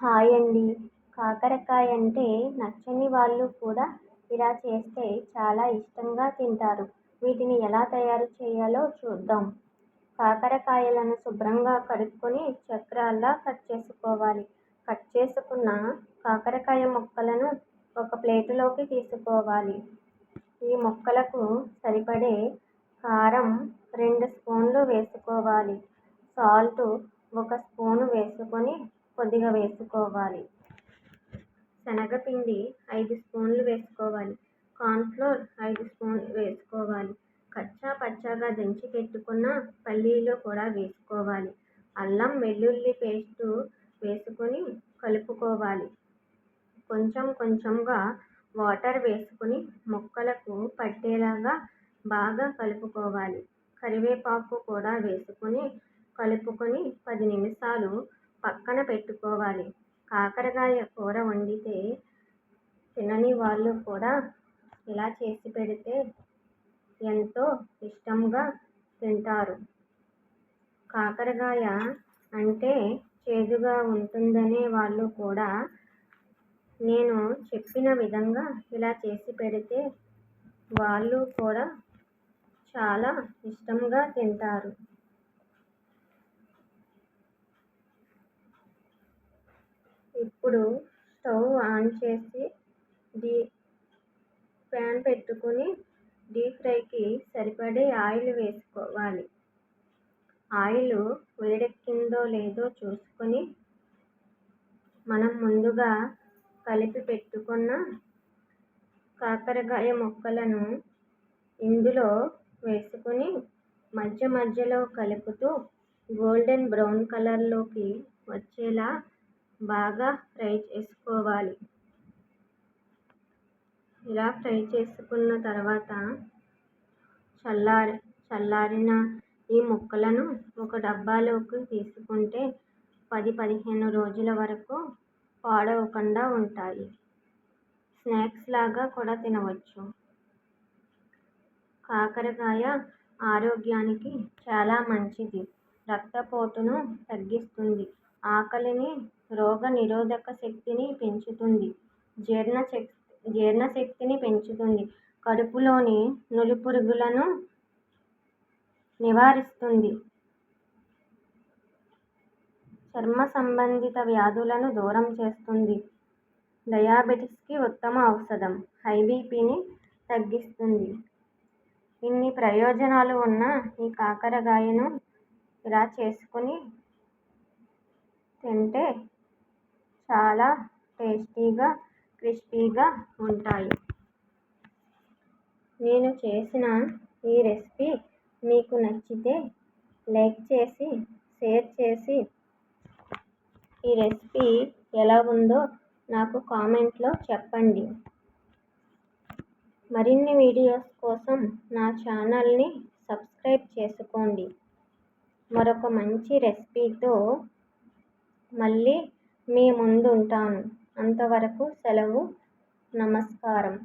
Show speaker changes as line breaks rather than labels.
Hi అండి. కాకరకాయ అంటే నచ్చని వాళ్ళు కూడా ఇలా చేస్తే చాలా ఇష్టంగా తింటారు. వీటిని ఎలా తయారు చేయాలో చూద్దాం. కాకరకాయలను శుభ్రంగా కడుక్కొని చక్రాల్లా కట్ చేసుకోవాలి. కట్ చేసుకున్న కాకరకాయ ముక్కలను ఒక ప్లేటులోకి తీసుకోవాలి. ఈ ముక్కలకు సరిపడే కారం 2 స్పూన్లు వేసుకోవాలి. సాల్ట్ 1 స్పూను వేసుకొని కొద్దిగా వేసుకోవాలి. శనగపిండి 5 స్పూన్లు వేసుకోవాలి. కార్న్‌ఫ్లోర్ 5 స్పూన్లు వేసుకోవాలి. కచ్చా పచ్చాగా దంచి పెట్టుకున్న పల్లీలు కూడా వేసుకోవాలి. అల్లం వెల్లుల్లి పేస్టు వేసుకొని కలుపుకోవాలి. కొంచెం కొంచెంగా వాటర్ వేసుకొని ముక్కలకు పట్టేలాగా బాగా కలుపుకోవాలి. కరివేపాకు కూడా వేసుకొని కలుపుకొని 10 నిమిషాలు పక్కన పెట్టుకోవాలి. కాకరకాయ కూర వండితే తినని వాళ్ళు కూడా ఇలా చేసి పెడితే ఎంతో ఇష్టంగా తింటారు. కాకరకాయ అంటే చేదుగా ఉంటుందనే వాళ్ళు కూడా నేను చెప్పిన విధంగా ఇలా చేసి పెడితే వాళ్ళు కూడా చాలా ఇష్టంగా తింటారు. ఇప్పుడు స్టవ్ ఆన్ చేసి ప్యాన్ పెట్టుకుని డీప్ ఫ్రైకి సరిపడే ఆయిల్ వేసుకోవాలి. ఆయిల్ వేడెక్కిందో లేదో చూసుకొని మనం ముందుగా కలిపి పెట్టుకున్న కాకరకాయ ముక్కలను ఇందులో వేసుకొని మధ్య మధ్యలో కలుపుతూ గోల్డెన్ బ్రౌన్ కలర్లోకి వచ్చేలా బాగా ఫ్రై చేసుకోవాలి. ఇలా ఫ్రై చేసుకున్న తర్వాత చల్లారిన ఈ ముక్కలను ఒక డబ్బాలోకి తీసుకుంటే 10-15 రోజుల వరకు పాడవకుండా ఉంటాయి. స్నాక్స్ లాగా కూడా తినవచ్చు. కాకరకాయ ఆరోగ్యానికి చాలా మంచిది. రక్తపోటును తగ్గిస్తుంది. ఆకలిని, రోగ నిరోధక శక్తిని పెంచుతుంది. జీర్ణశక్తిని పెంచుతుంది. కడుపులోని నులిపురుగులను నివారిస్తుంది. చర్మ సంబంధిత వ్యాధులను దూరం చేస్తుంది. డయాబెటిస్కి ఉత్తమ ఔషధం. హై బీపీని తగ్గిస్తుంది. ఇన్ని ప్రయోజనాలు ఉన్న ఈ కాకరకాయను ఇలా చేసుకుని తింటే చాలా టేస్టీగా, క్రిస్పీగా ఉంటాయి. నేను చేసిన ఈ రెసిపీ మీకు నచ్చితే లైక్ చేసి, షేర్ చేసి ఈ రెసిపీ ఎలా ఉందో నాకు కామెంట్లో చెప్పండి. మరిన్ని వీడియోస్ కోసం నా ఛానల్ని సబ్స్క్రైబ్ చేసుకోండి. మరొక మంచి రెసిపీతో మళ్ళీ మీ ముందుంటాను. అంతవరకు సెలవు. నమస్కారం.